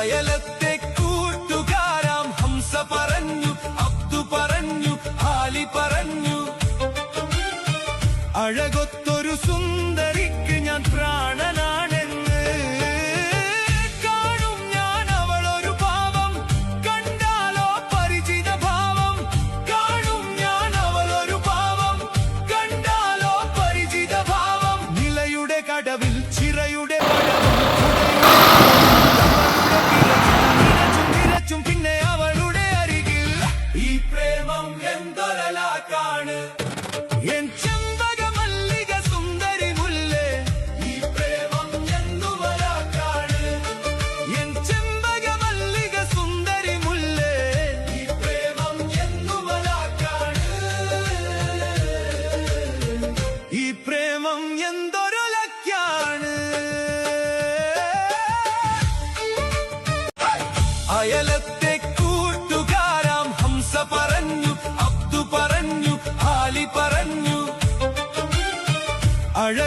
അയലത്തെ കൂട്ടുകാരാം ഹംസ പറഞ്ഞു, അബ്ദു പറഞ്ഞു, ആലി പറഞ്ഞു, അഴകൊത്തൊരു സുന്ദരിക്ക് ഞാൻ പ്രാണനാണെന്ന്. കാണും ഞാൻ അവളൊരു ഭാവം, കണ്ടാലോ പരിചിത ഭാവം. കാണും ഞാൻ അവളൊരു ഭാവം, കണ്ടാലോ പരിചിത ഭാവം. നിലയുടെ കടവിൽ ചിറയുടെ നിരച്ചും പിന്നെ അവളുടെ അരികിൽ. ഈ പ്രേമം എന്തൊരലാക്കാണ് എൻ ചെമ്പകമല്ലിക സുന്ദരി മുല്ലേ. ഈ പ്രേമം എന്തുവലാക്കാണ് എൻ ചെമ്പകമല്ലിക സുന്ദരി മുല്ലേ. ഈ പ്രേമം എന്തുവലാക്കാണ്. ഈ പ്രേമം എന്തൊരു ലക്കാണ്. അയലത്തെ കൂട്ടുകാരാം ഹംസ പറഞ്ഞു, അബ്ദു പറഞ്ഞു, ആലി പറഞ്ഞു, അഴ